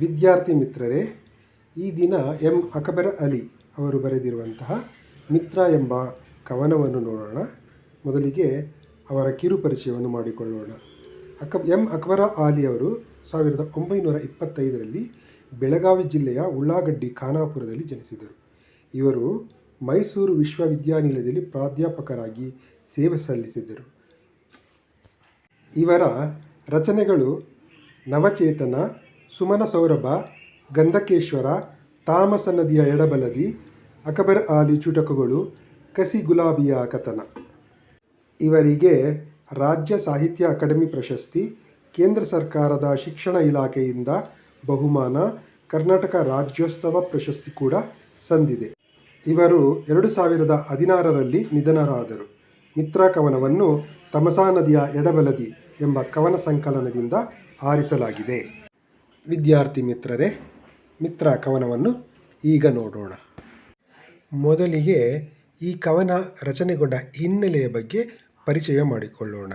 ವಿದ್ಯಾರ್ಥಿ ಮಿತ್ರರೇ, ಈ ದಿನ ಅಕ್ಬರ್ ಅಲಿ ಅವರು ಬರೆದಿರುವಂತಹ ಮಿತ್ರ ಎಂಬ ಕವನವನ್ನು ನೋಡೋಣ. ಮೊದಲಿಗೆ ಅವರ ಕಿರು ಪರಿಚಯವನ್ನು ಮಾಡಿಕೊಳ್ಳೋಣ. ಅಕ್ಬರ್ ಅಲಿ ಅವರು 1925ರಲ್ಲಿ ಬೆಳಗಾವಿ ಜಿಲ್ಲೆಯ ಉಳ್ಳಾಗಡ್ಡಿ ಖಾನಾಪುರದಲ್ಲಿ ಜನಿಸಿದರು. ಇವರು ಮೈಸೂರು ವಿಶ್ವವಿದ್ಯಾನಿಲಯದಲ್ಲಿ ಪ್ರಾಧ್ಯಾಪಕರಾಗಿ ಸೇವೆ ಸಲ್ಲಿಸಿದರು. ಇವರ ರಚನೆಗಳು ನವಚೇತನ, ಸುಮನ ಸೌರಭ, ಗಂಧಕೇಶ್ವರ, ತಾಮಸ ನದಿಯ ಎಡಬಲದಿ, ಅಕ್ಬರ್ ಅಲಿ ಚುಟಕುಗಳು, ಕಸಿ ಗುಲಾಬಿಯ ಕಥನ. ಇವರಿಗೆ ರಾಜ್ಯ ಸಾಹಿತ್ಯ ಅಕಾಡೆಮಿ ಪ್ರಶಸ್ತಿ, ಕೇಂದ್ರ ಸರ್ಕಾರದ ಶಿಕ್ಷಣ ಇಲಾಖೆಯಿಂದ ಬಹುಮಾನ, ಕರ್ನಾಟಕ ರಾಜ್ಯೋತ್ಸವ ಪ್ರಶಸ್ತಿ ಕೂಡ ಸಂದಿದೆ. ಇವರು 2016ರಲ್ಲಿ ನಿಧನರಾದರು. ಮಿತ್ರ ಕವನವನ್ನು ತಮಸಾ ನದಿಯ ಎಡಬಲದಿ ಎಂಬ ಕವನ ಸಂಕಲನದಿಂದ ಆರಿಸಲಾಗಿದೆ. ವಿದ್ಯಾರ್ಥಿ ಮಿತ್ರರೇ, ಮಿತ್ರ ಕವನವನ್ನು ಈಗ ನೋಡೋಣ. ಮೊದಲಿಗೆ ಈ ಕವನ ರಚನೆಗೊಂಡ ಹಿನ್ನೆಲೆಯ ಬಗ್ಗೆ ಪರಿಚಯ ಮಾಡಿಕೊಳ್ಳೋಣ.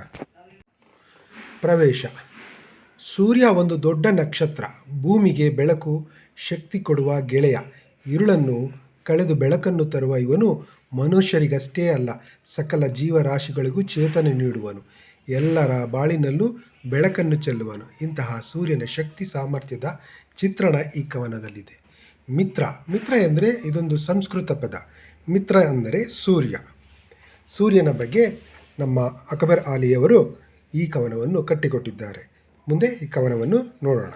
ಪ್ರವೇಶ. ಸೂರ್ಯ ಒಂದು ದೊಡ್ಡ ನಕ್ಷತ್ರ. ಭೂಮಿಗೆ ಬೆಳಕು, ಶಕ್ತಿ ಕೊಡುವ ಗೆಳೆಯ. ഇരുಳನ್ನು ಕಳೆದು ಬೆಳಕನ್ನು ತರುವ ಇವನು ಮನುಷ್ಯರಿಗಷ್ಟೇ ಅಲ್ಲ, ಸಕಲ ಜೀವರಾಶಿಗಳಿಗೂ ಚೇತನ ನೀಡುವನು. ಎಲ್ಲರ ಬಾಳಿನಲ್ಲೂ ಬೆಳಕನ್ನು ಚೆಲ್ಲುವನು. ಇಂತಹ ಸೂರ್ಯನ ಶಕ್ತಿ ಸಾಮರ್ಥ್ಯದ ಚಿತ್ರಣ ಈ ಕವನದಲ್ಲಿದೆ. ಮಿತ್ರ ಎಂದರೆ ಇದೊಂದು ಸಂಸ್ಕೃತ ಪದ. ಮಿತ್ರ ಅಂದರೆ ಸೂರ್ಯ. ಸೂರ್ಯನ ಬಗ್ಗೆ ನಮ್ಮ ಅಕ್ಬರ್ ಅಲಿಯವರು ಈ ಕವನವನ್ನು ಕಟ್ಟಿಕೊಟ್ಟಿದ್ದಾರೆ. ಮುಂದೆ ಈ ಕವನವನ್ನು ನೋಡೋಣ.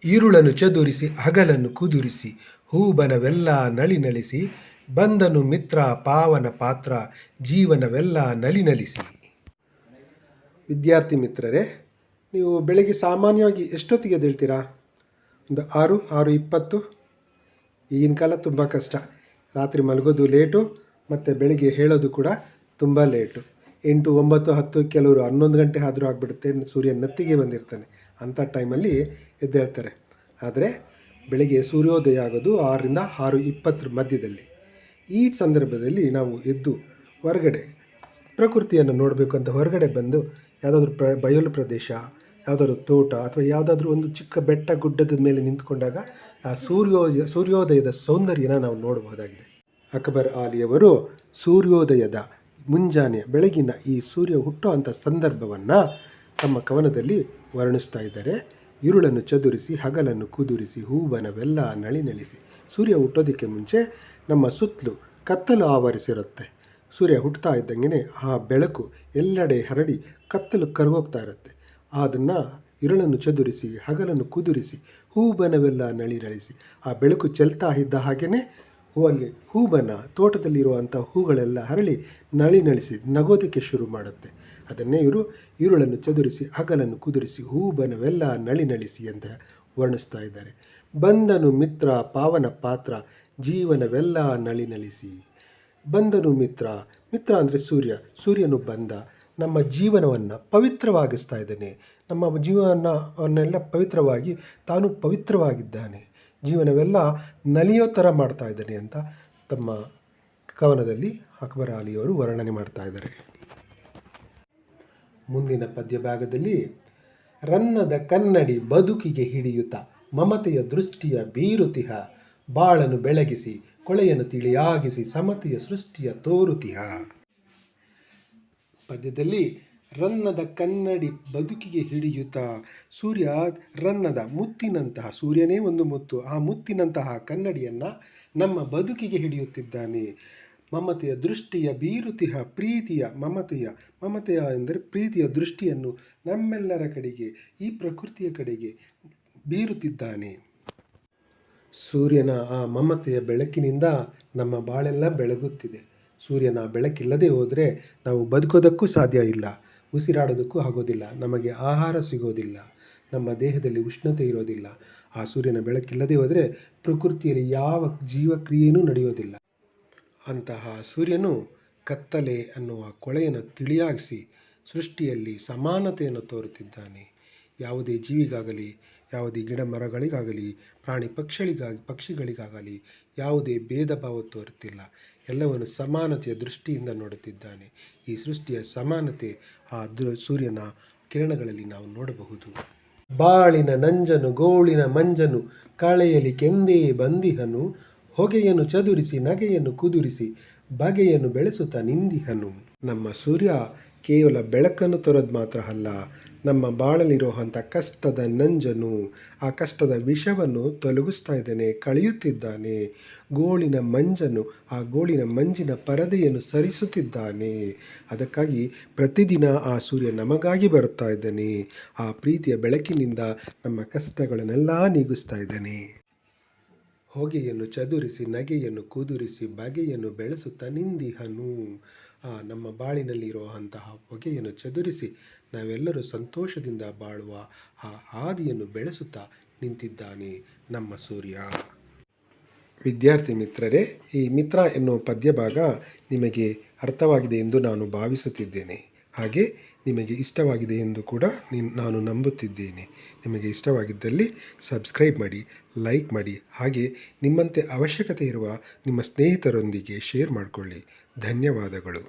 ഇരുಳನ್ನು ಚದುರಿಸಿ ಹಗಲನ್ನು ಕುದುರಿಸಿ, ಹೂಬನವೆಲ್ಲ ನಳಿನಳಿಸಿ, ಬಂದನು ಮಿತ್ರ ಪಾವನ ಪಾತ್ರ, ಜೀವನವೆಲ್ಲ ನಲಿನಲಿಸಿ. ವಿದ್ಯಾರ್ಥಿ ಮಿತ್ರರೇ, ನೀವು ಬೆಳಗ್ಗೆ ಸಾಮಾನ್ಯವಾಗಿ ಎಷ್ಟೊತ್ತಿಗೆ ಎದ್ದೇಳ್ತೀರಾ? ಒಂದು 6:20. ಈಗಿನ ಕಾಲ ತುಂಬ ಕಷ್ಟ. ರಾತ್ರಿ ಮಲಗೋದು ಲೇಟು ಮತ್ತು ಬೆಳಿಗ್ಗೆ ಹೇಳೋದು ಕೂಡ ತುಂಬ ಲೇಟು. 8, 9, 10, ಕೆಲವರು 11 ಗಂಟೆ ಆದರೂ ಆಗಿಬಿಡುತ್ತೆ. ಸೂರ್ಯ ನತ್ತಿಗೆ ಬಂದಿರ್ತಾನೆ. ಅಂಥ ಟೈಮಲ್ಲಿ ಎದ್ದೇಳ್ತಾರೆ. ಆದರೆ ಬೆಳಗ್ಗೆ ಸೂರ್ಯೋದಯ ಆಗೋದು 6ರಿಂದ 6:20 ಮಧ್ಯದಲ್ಲಿ. ಈ ಸಂದರ್ಭದಲ್ಲಿ ನಾವು ಎದ್ದು ಹೊರಗಡೆ ಪ್ರಕೃತಿಯನ್ನು ನೋಡಬೇಕು ಅಂತ ಹೊರಗಡೆ ಬಂದು ಯಾವುದಾದ್ರೂ ಬಯಲು ಪ್ರದೇಶ, ಯಾವುದಾದ್ರೂ ತೋಟ ಅಥವಾ ಯಾವುದಾದ್ರೂ ಒಂದು ಚಿಕ್ಕ ಬೆಟ್ಟ ಗುಡ್ಡದ ಮೇಲೆ ನಿಂತ್ಕೊಂಡಾಗ ಆ ಸೂರ್ಯೋದಯದ ಸೌಂದರ್ಯನ ನಾವು ನೋಡಬಹುದಾಗಿದೆ. ಅಕ್ಬರ್ ಅಲಿಯವರು ಸೂರ್ಯೋದಯದ ಮುಂಜಾನೆ ಬೆಳಗಿನ ಈ ಸೂರ್ಯ ಹುಟ್ಟೋ ಅಂಥ ಸಂದರ್ಭವನ್ನು ತಮ್ಮ ಕವನದಲ್ಲಿ ವರ್ಣಿಸ್ತಾ ಇದ್ದಾರೆ. ഇരുಳನ್ನು ಚದುರಿಸಿ ಹಗಲನ್ನು ಕುದುರಿಸಿ, ಹೂಬನವೆಲ್ಲ ನಳಿನಳಿಸಿ. ಸೂರ್ಯ ಹುಟ್ಟೋದಕ್ಕೆ ಮುಂಚೆ ನಮ್ಮ ಸುತ್ತಲೂ ಕತ್ತಲು ಆವರಿಸಿರುತ್ತೆ. ಸೂರ್ಯ ಹುಟ್ಟುತ್ತಾ ಇದ್ದಂಗೆ ಆ ಬೆಳಕು ಎಲ್ಲೆಡೆ ಹರಡಿ ಕತ್ತಲು ಕರಗೋಗ್ತಾ ಇರುತ್ತೆ. ಅದನ್ನು ഇരുಳನ್ನು ಚದುರಿಸಿ ಹಗಲನ್ನು ಕುದುರಿಸಿ, ಹೂಬನವೆಲ್ಲ ನಳಿನಳಿಸಿ. ಆ ಬೆಳಕು ಚೆಲ್ತಾ ಇದ್ದ ಹಾಗೆಯೇ ಅಲ್ಲಿ ಹೂಬನ, ತೋಟದಲ್ಲಿರುವಂಥ ಹೂಗಳೆಲ್ಲ ಹರಳಿ ನಳಿನಳಿಸಿ ನಗೋದಕ್ಕೆ ಶುರು ಮಾಡುತ್ತೆ. ಅದನ್ನೇ ಇವರು ഇരുಳನ್ನು ಚದುರಿಸಿ ಹಗಲನ್ನು ಕುದುರಿಸಿ, ಹೂಬನವೆಲ್ಲ ನಳಿನಳಿಸಿ ಅಂತ ವರ್ಣಿಸ್ತಾ ಇದ್ದಾರೆ. ಬಂದನು ಮಿತ್ರ ಪಾವನ ಪಾತ್ರ, ಜೀವನವೆಲ್ಲ ನಳಿನಳಿಸಿ. ಬಂದನು ಮಿತ್ರ ಅಂದರೆ ಸೂರ್ಯನು ಬಂದ ನಮ್ಮ ಜೀವನವನ್ನು ಪವಿತ್ರವಾಗಿಸ್ತಾ ಇದ್ದಾನೆ. ನಮ್ಮ ಜೀವನವನ್ನೆಲ್ಲ ಪವಿತ್ರವಾಗಿ ತಾನು ಪವಿತ್ರವಾಗಿದ್ದಾನೆ. ಜೀವನವೆಲ್ಲ ನಲಿಯೋ ಥರ ಮಾಡ್ತಾ ಇದ್ದಾನೆ ಅಂತ ತಮ್ಮ ಕವನದಲ್ಲಿ ಅಕ್ಬರ್ ಅಲಿಯವರು ವರ್ಣನೆ ಮಾಡ್ತಾ ಇದ್ದಾರೆ. ಮುಂದಿನ ಪದ್ಯ ಭಾಗದಲ್ಲಿ, ರನ್ನದ ಕನ್ನಡಿ ಬದುಕಿಗೆ ಹಿಡಿಯುತ್ತ, ಮಮತೆಯ ದೃಷ್ಟಿಯ ಬೀರುತಿಹ, ಬಾಳನ್ನು ಬೆಳಗಿಸಿ ಕೊಳೆಯನ್ನು ತಿಳಿಯಾಗಿಸಿ, ಸಮತೆಯ ಸೃಷ್ಟಿಯ ತೋರುತಿಹ. ಪದ್ಯದಲ್ಲಿ ರನ್ನದ ಕನ್ನಡಿ ಬದುಕಿಗೆ ಹಿಡಿಯುತ್ತಾ, ಸೂರ್ಯ ರನ್ನದ ಮುತ್ತಿನಂತಹ, ಸೂರ್ಯನೇ ಒಂದು ಮುತ್ತು, ಆ ಮುತ್ತಿನಂತಹ ಕನ್ನಡಿಯನ್ನು ನಮ್ಮ ಬದುಕಿಗೆ ಹಿಡಿಯುತ್ತಿದ್ದಾನೆ. ಮಮತೆಯ ದೃಷ್ಟಿಯ ಬೀರುತಿಹ, ಪ್ರೀತಿಯ ಮಮತೆಯ ಎಂದರೆ ಪ್ರೀತಿಯ ದೃಷ್ಟಿಯನ್ನು ನಮ್ಮೆಲ್ಲರ ಕಡೆಗೆ, ಈ ಪ್ರಕೃತಿಯ ಕಡೆಗೆ ಬೀರುತ್ತಿದ್ದಾನೆ. ಸೂರ್ಯನ ಆ ಮಮತೆಯ ಬೆಳಕಿನಿಂದ ನಮ್ಮ ಬಾಳೆಲ್ಲ ಬೆಳಗುತ್ತಿದೆ. ಸೂರ್ಯನ ಬೆಳಕಿಲ್ಲದೆ ಹೋದರೆ ನಾವು ಬದುಕೋದಕ್ಕೂ ಸಾಧ್ಯ ಇಲ್ಲ, ಉಸಿರಾಡೋದಕ್ಕೂ ಆಗೋದಿಲ್ಲ, ನಮಗೆ ಆಹಾರ ಸಿಗೋದಿಲ್ಲ, ನಮ್ಮ ದೇಹದಲ್ಲಿ ಉಷ್ಣತೆ ಇರೋದಿಲ್ಲ. ಆ ಸೂರ್ಯನ ಬೆಳಕಿಲ್ಲದೆ ಹೋದರೆ ಪ್ರಕೃತಿಯಲ್ಲಿ ಯಾವ ಜೀವಕ್ರಿಯೆಯೂ ನಡೆಯೋದಿಲ್ಲ. ಅಂತಹ ಸೂರ್ಯನು ಕತ್ತಲೆ ಅನ್ನುವ ಕೊಳೆಯನ್ನು ತಿಳಿಯಾಗಿಸಿ ಸೃಷ್ಟಿಯಲ್ಲಿ ಸಮಾನತೆಯನ್ನು ತೋರುತ್ತಿದ್ದಾನೆ. ಯಾವುದೇ ಜೀವಿಗಾಗಲಿ, ಯಾವುದೇ ಗಿಡ ಮರಗಳಿಗಾಗಲಿ, ಪ್ರಾಣಿ ಪಕ್ಷಿಗಳಿಗಾಗಲಿ ಯಾವುದೇ ಭೇದ ಭಾವ ತೋರುತ್ತಿಲ್ಲ. ಎಲ್ಲವನ್ನು ಸಮಾನತೆಯ ದೃಷ್ಟಿಯಿಂದ ನೋಡುತ್ತಿದ್ದಾನೆ. ಈ ಸೃಷ್ಟಿಯ ಸಮಾನತೆ ಆ ಸೂರ್ಯನ ಕಿರಣಗಳಲ್ಲಿ ನಾವು ನೋಡಬಹುದು. ಬಾಳಿನ ನಂಜನು ಗೋಳಿನ ಮಂಜನು ಕಳೆಯಲಿಕೆಂದೇ ಬಂದಿಹನು, ಹೊಗೆಯನ್ನು ಚದುರಿಸಿ ನಗೆಯನ್ನು ಕುದುರಿಸಿ ಬಗೆಯನ್ನು ಬೆಳೆಸುತ್ತಾ ನಿಂದಿಹನು. ನಮ್ಮ ಸೂರ್ಯ ಕೇವಲ ಬೆಳಕನ್ನು ತರೋದು ಮಾತ್ರ ಅಲ್ಲ, ನಮ್ಮ ಬಾಳಲಿರುವಂಥ ಕಷ್ಟದ ನಂಜನು, ಆ ಕಷ್ಟದ ವಿಷವನ್ನು ತೊಲಗಿಸ್ತಾ ಇದ್ದಾನೆ, ಕಳೆಯುತ್ತಿದ್ದಾನೆ. ಗೋಳಿನ ಮಂಜನು, ಆ ಗೋಳಿನ ಮಂಜಿನ ಪರದೆಯನ್ನು ಸರಿಸುತ್ತಿದ್ದಾನೆ. ಅದಕ್ಕಾಗಿ ಪ್ರತಿದಿನ ಆ ಸೂರ್ಯ ನಮಗಾಗಿ ಬರುತ್ತಾ ಇದ್ದಾನೆ. ಆ ಪ್ರೀತಿಯ ಬೆಳಕಿನಿಂದ ನಮ್ಮ ಕಷ್ಟಗಳನ್ನೆಲ್ಲ ನೀಗಿಸ್ತಾ ಇದ್ದಾನೆ. ಹೊಗೆಯನ್ನು ಚದುರಿಸಿ ನಗೆಯನ್ನು ಕುದುರಿಸಿ ಬಗೆಯನ್ನು ಬೆಳೆಸುತ್ತಾ ನಿಂದಿಹನು. ನಮ್ಮ ಬಾಳಿನಲ್ಲಿರುವಂತಹ ಹೊಗೆಯನ್ನು ಚದುರಿಸಿ ನಾವೆಲ್ಲರೂ ಸಂತೋಷದಿಂದ ಬಾಳುವ ಆ ಹಾದಿಯನ್ನು ಬೆಳೆಸುತ್ತಾ ನಿಂತಿದ್ದಾನೆ ನಮ್ಮ ಸೂರ್ಯ. ವಿದ್ಯಾರ್ಥಿ ಮಿತ್ರರೇ, ಈ ಮಿತ್ರ ಎನ್ನುವ ಪದ್ಯ ಭಾಗ ನಿಮಗೆ ಅರ್ಥವಾಗಿದೆ ಎಂದು ನಾನು ಭಾವಿಸುತ್ತಿದ್ದೇನೆ. ಹಾಗೆ ನಿಮಗೆ ಇಷ್ಟವಾಗಿದೆ ಎಂದು ಕೂಡ ನಾನು ನಂಬುತ್ತಿದ್ದೇನೆ. ನಿಮಗೆ ಇಷ್ಟವಾಗಿದ್ದಲ್ಲಿ ಸಬ್ಸ್ಕ್ರೈಬ್ ಮಾಡಿ, ಲೈಕ್ ಮಾಡಿ, ಹಾಗೆ ನಿಮ್ಮಂತೆ ಅವಶ್ಯಕತೆ ಇರುವ ನಿಮ್ಮ ಸ್ನೇಹಿತರೊಂದಿಗೆ ಶೇರ್ ಮಾಡಿಕೊಳ್ಳಿ. ಧನ್ಯವಾದಗಳು.